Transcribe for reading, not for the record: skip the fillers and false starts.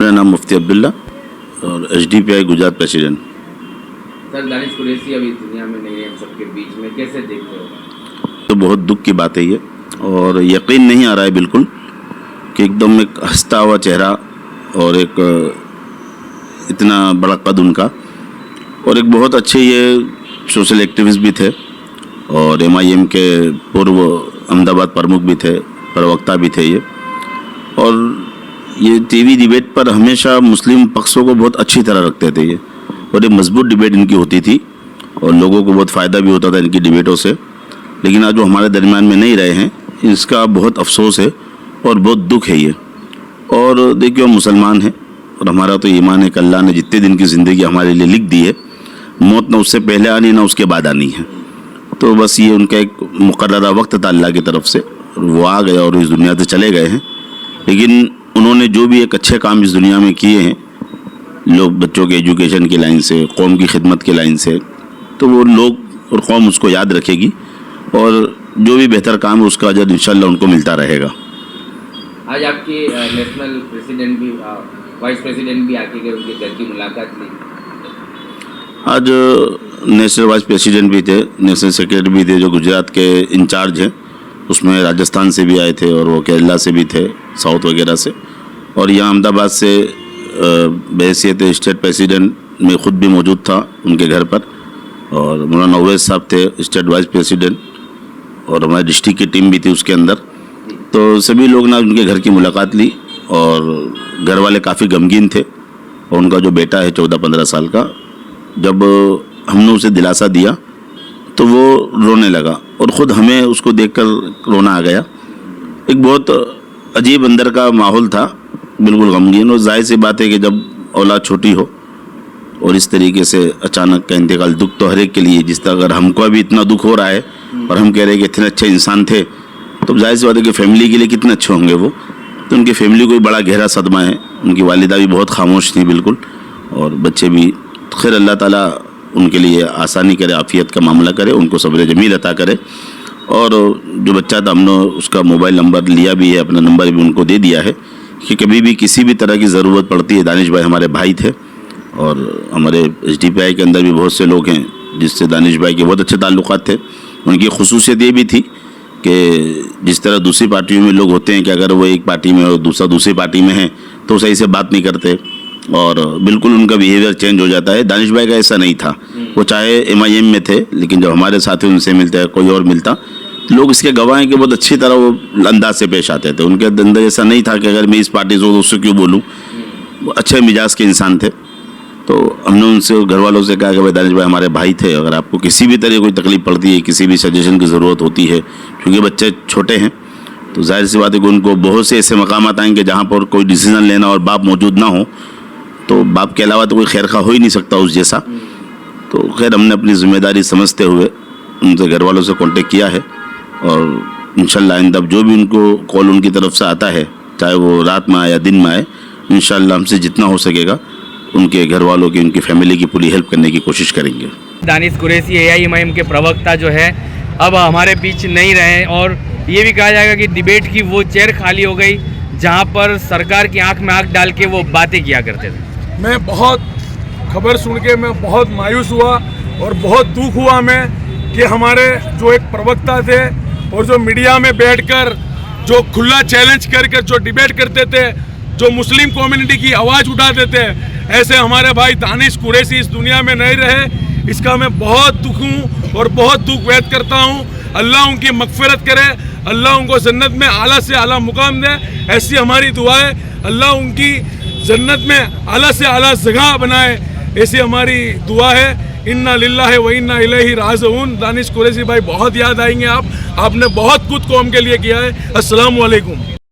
मेरा नाम मुफ्ती अब्दुल्ला और HDPI Gujarat president. Sir, Danish Qureshi अभी दुनिया में नहीं है, हम सबके बीच में, कैसे देखते हो? तो बहुत दुख की बात है ये, और यकीन नहीं आ रहा है बिल्कुल कि एकदम एक हंसता हुआ चेहरा और एक इतना बड़ा कद उनका, और एक बहुत अच्छे ये सोशल एक्टिविस्ट भी थे और MIM के पूर्व अहमदाबाद प्रमुख भी थे, प्रवक्ता भी थे ये। और ये TV डिबेट पर हमेशा मुस्लिम पक्षों को बहुत अच्छी तरह रखते थे ये, और एक मजबूत डिबेट इनकी होती थी और लोगों को बहुत फ़ायदा भी होता था इनकी डिबेटों से। लेकिन आज वो हमारे दरमियान में नहीं रहे हैं, इसका बहुत अफसोस है और बहुत दुख है ये। और देखिए, वो मुसलमान हैं और हमारा तो ईमान है कि अल्लाह ने जितने दिन की ज़िंदगी हमारे लिए लिख दी है, मौत ना उससे पहले आनी ना उसके बाद आनी है। तो बस ये उनका एक मुकर्ररा वक्त था अल्लाह की तरफ से, वो आ गया और इस दुनिया से चले गए हैं। लेकिन उन्होंने जो भी एक अच्छे काम इस दुनिया में किए हैं, लोग बच्चों के एजुकेशन की लाइन से, कौम की खिदमत की लाइन से, तो वो लोग और कौम उसको याद रखेगी और जो भी बेहतर काम है उसका अजर इंशाल्लाह उनको मिलता रहेगा। आज आपके नेशनल प्रेसिडेंट भी, वाइस प्रेसिडेंट भी आके गए, उनके घर की मुलाकात ली। आज नेशनल वाइस प्रेसिडेंट भी थे, नेशनल सेक्रेटरी भी थे जो गुजरात के इंचार्ज हैं, उसमें राजस्थान से भी आए थे और वो केरला से भी थे, साउथ वगैरह से। और यहाँ अहमदाबाद से बहैसियत स्टेट प्रेसिडेंट में ख़ुद भी मौजूद था उनके घर पर, और मौलाना अवैस साहब थे स्टेट वाइस प्रेसिडेंट, और हमारी डिस्ट्रिक्ट की टीम भी थी उसके अंदर। तो सभी लोग ना उनके घर की मुलाकात ली और घर वाले काफ़ी गमगीन थे। और उनका जो बेटा है 14-15 साल का, जब हमने उसे दिलासा दिया तो वो रोने लगा और ख़ुद हमें उसको देखकर रोना आ गया। एक बहुत अजीब अंदर का माहौल था, बिल्कुल गमगीन। और जाहिर सी बात है कि जब औलाद छोटी हो और इस तरीके से अचानक का इंतकाल, दुख तो हर एक के लिए, जिस तरह अगर हमको अभी इतना दुख हो रहा है और हम कह रहे हैं कि इतने अच्छे इंसान थे, तो जाहिर सी बात है कि फैमिली के लिए कितने अच्छे होंगे वो। तो उनकी फैमिली को भी बड़ा गहरा सदमा है। उनकी वालिदा भी बहुत खामोश थी बिल्कुल, और बच्चे भी। खैर, अल्लाह ताला उनके लिए आसानी करे, आफियत का मामला करे, उनको सब्र जमील अता करे। और जो बच्चा था, हमने उसका मोबाइल नंबर लिया भी है, अपना नंबर भी उनको दे दिया है कि कभी भी किसी भी तरह की ज़रूरत पड़ती है। दानिश भाई हमारे भाई थे और हमारे HDPI के अंदर भी बहुत से लोग हैं जिससे दानिश भाई के बहुत अच्छे ताल्लुकात थे। उनकी खुसूसियत ये भी थी कि जिस तरह दूसरी पार्टियों में लोग होते हैं कि अगर वो एक पार्टी में और दूसरा दूसरी पार्टी में है तो सही से बात नहीं करते और बिल्कुल उनका बिहेवियर चेंज हो जाता है। दानिश भाई का ऐसा नहीं था। वो चाहे MIM में थे, लेकिन जब हमारे साथी उनसे मिलते हैं, कोई और मिलता, लोग इसके गवाह हैं कि बहुत अच्छी तरह वो अंदाज से पेश आते थे। उनके अंदर ऐसा नहीं था कि अगर मैं इस पार्टी से उससे क्यों बोलूँ। वो अच्छे मिजाज के इंसान थे। तो हमने उनसे, घर वालों से कहा कि भाई दानिश भाई हमारे भाई थे, अगर आपको किसी भी तरह कोई तकलीफ़ पड़ती है, किसी भी सजेशन की ज़रूरत होती है, क्योंकि बच्चे छोटे हैं, तो जाहिर सी बात है कि उनको बहुत से ऐसे मकामात आएंगे जहाँ पर कोई डिसीज़न लेना और बाप मौजूद ना हो, तो बाप के अलावा तो कोई खैर खा हो ही नहीं सकता उस जैसा। तो खैर, हमने अपनी ज़िम्मेदारी समझते हुए उनसे, घर वालों से कांटेक्ट किया है और इंशाल्लाह आइंदा जो भी उनको कॉल उनकी तरफ से आता है, चाहे वो रात में आए या दिन में आए, इंशाल्लाह हमसे जितना हो सकेगा उनके घर वालों की, उनकी फैमिली की पूरी हेल्प करने की कोशिश करेंगे। दानिश कुरैशी AIMIM के प्रवक्ता जो है अब हमारे बीच नहीं रहे, और ये भी कहा जाएगा कि डिबेट की वो चेयर खाली हो गई जहाँ पर सरकार की आंख में आंख डाल के वो बातें किया करते थे। मैं बहुत खबर सुन के मैं बहुत मायूस हुआ और बहुत दुख हुआ मैं कि हमारे जो एक प्रवक्ता थे और जो मीडिया में बैठकर जो खुला चैलेंज कर जो डिबेट करते थे, जो मुस्लिम कम्युनिटी की आवाज़ उठाते थे, ऐसे हमारे भाई दानिश कुरैशी इस दुनिया में नहीं रहे। इसका मैं बहुत दुख हूँ और बहुत दुख व्यक्त करता हूँ। अल्लाह उनकी मगफिरत करे, अल्लाह उनको जन्नत में आला से आला मुकाम दे, ऐसी हमारी दुआ है। अल्लाह उनकी जन्नत में आला से आला जगह बनाए, ऐसी हमारी दुआ है। इन्ना लिल्लाहि व इन्ना इलैहि राजिऊन। दानिश कुरैशी भाई बहुत याद आएंगे आपने बहुत कुछ कौम के लिए किया है। अस्सलाम वालेकुम।